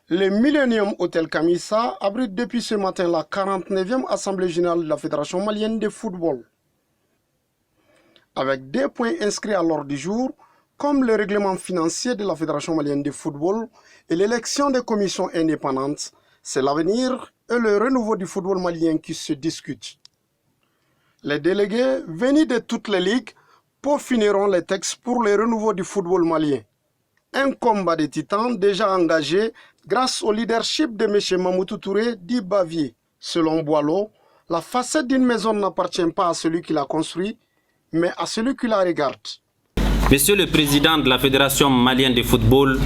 Le Millennium Hotel Kamissa abrite depuis ce matin la 49e Assemblée générale de la Fédération malienne de football. Avec des points inscrits à l'ordre du jour, comme le règlement financier de la Fédération malienne de football et l'élection des commissions indépendantes, c'est l'avenir et le renouveau du football malien qui se discutent. Les délégués venus de toutes les ligues peaufineront les textes pour le renouveau du football malien. Un combat de titans déjà engagé grâce au leadership de M. Mamoutou Touré dit Bavier. Selon Boileau, la facette d'une maison n'appartient pas à celui qui la construit, mais à celui qui la regarde. Monsieur le Président de la Fédération malienne de football,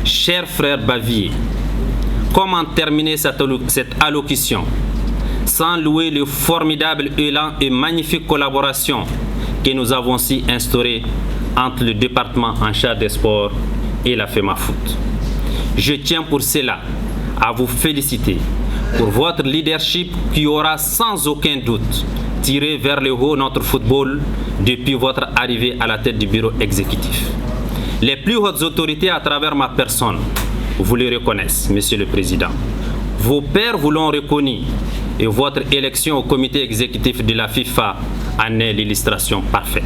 cher frère Bavier, comment terminer cette allocution sans louer le formidable élan et magnifique collaboration que nous avons si instaurée entre le département en charge des sports et la FEMAFOOT. Je tiens pour cela à vous féliciter pour votre leadership qui aura sans aucun doute tiré vers le haut notre football depuis votre arrivée à la tête du bureau exécutif. Les plus hautes autorités à travers ma personne vous le reconnaissent, Monsieur le Président. Vos pairs vous l'ont reconnu et votre élection au comité exécutif de la FIFA en est l'illustration parfaite.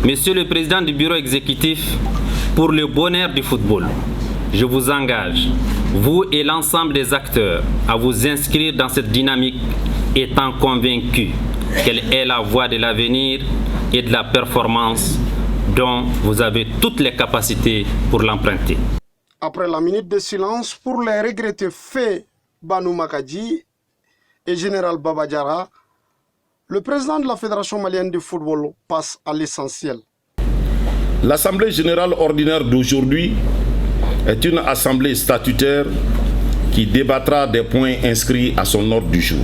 Monsieur le Président du bureau exécutif, pour le bonheur du football, je vous engage, vous et l'ensemble des acteurs, à vous inscrire dans cette dynamique étant convaincus qu'elle est la voie de l'avenir et de la performance dont vous avez toutes les capacités pour l'emprunter. Après la minute de silence pour les regrettés faits Banou Makadji et Général Baba Diarra, le président de la Fédération malienne de football passe à l'essentiel. L'Assemblée générale ordinaire d'aujourd'hui est une assemblée statutaire qui débattra des points inscrits à son ordre du jour.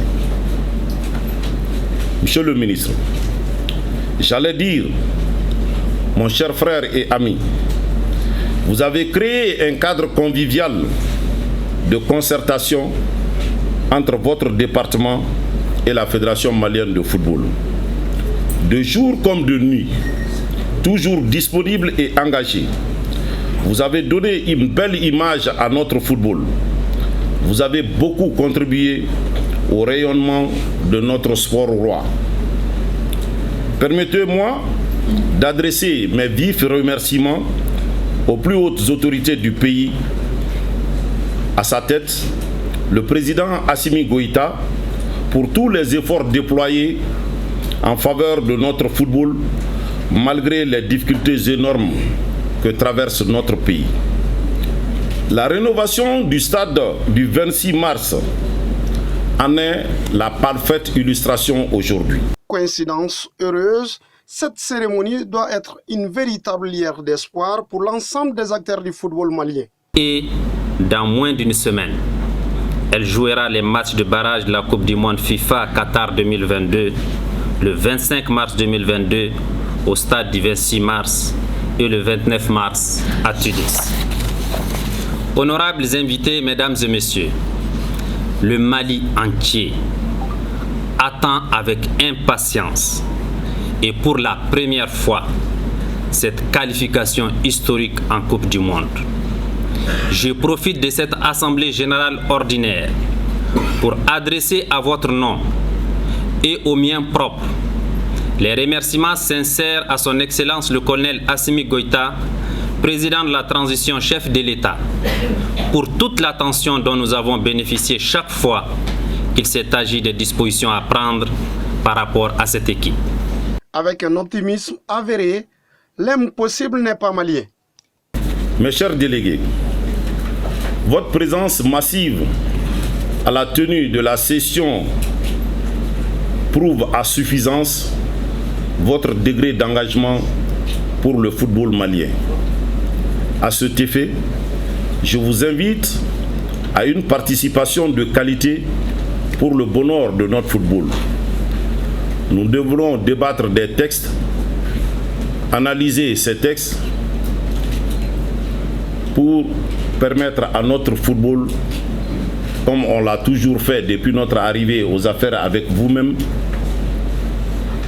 Monsieur le ministre, j'allais dire, mon cher frère et ami, vous avez créé un cadre convivial de concertation entre votre département et la Fédération malienne de football. De jour comme de nuit, toujours disponible et engagé, vous avez donné une belle image à notre football. Vous avez beaucoup contribué au rayonnement de notre sport roi. Permettez-moi d'adresser mes vifs remerciements aux plus hautes autorités du pays, à sa tête, le président Assimi Goïta, pour tous les efforts déployés en faveur de notre football, malgré les difficultés énormes que traverse notre pays. La rénovation du stade du 26 mars en est la parfaite illustration aujourd'hui. Coïncidence heureuse, cette cérémonie doit être une véritable lueur d'espoir pour l'ensemble des acteurs du football malien. Et dans moins d'une semaine, elle jouera les matchs de barrage de la Coupe du Monde FIFA Qatar 2022, le 25 mars 2022 au stade du 26 mars et le 29 mars à Tunis. Honorables invités, mesdames et messieurs, le Mali entier attend avec impatience et pour la première fois cette qualification historique en Coupe du Monde. Je profite de cette Assemblée générale ordinaire pour adresser à votre nom et au mien propre les remerciements sincères à son Excellence le colonel Assimi Goïta, président de la transition, chef de l'État, pour toute l'attention dont nous avons bénéficié chaque fois qu'il s'est agi des dispositions à prendre par rapport à cette équipe. Avec un optimisme avéré, l'impossible n'est pas malien. Mes chers délégués, votre présence massive à la tenue de la session prouve à suffisance votre degré d'engagement pour le football malien. À cet effet, je vous invite à une participation de qualité pour le bonheur de notre football. Nous devrons débattre des textes, analyser ces textes pour permettre à notre football, comme on l'a toujours fait depuis notre arrivée aux affaires avec vous-même,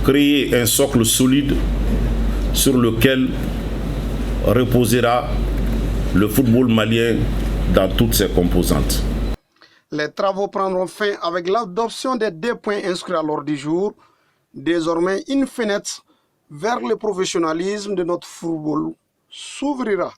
créer un socle solide sur lequel reposera le football malien dans toutes ses composantes. Les travaux prendront fin avec l'adoption des 2 points inscrits à l'ordre du jour. Désormais, une fenêtre vers le professionnalisme de notre football s'ouvrira.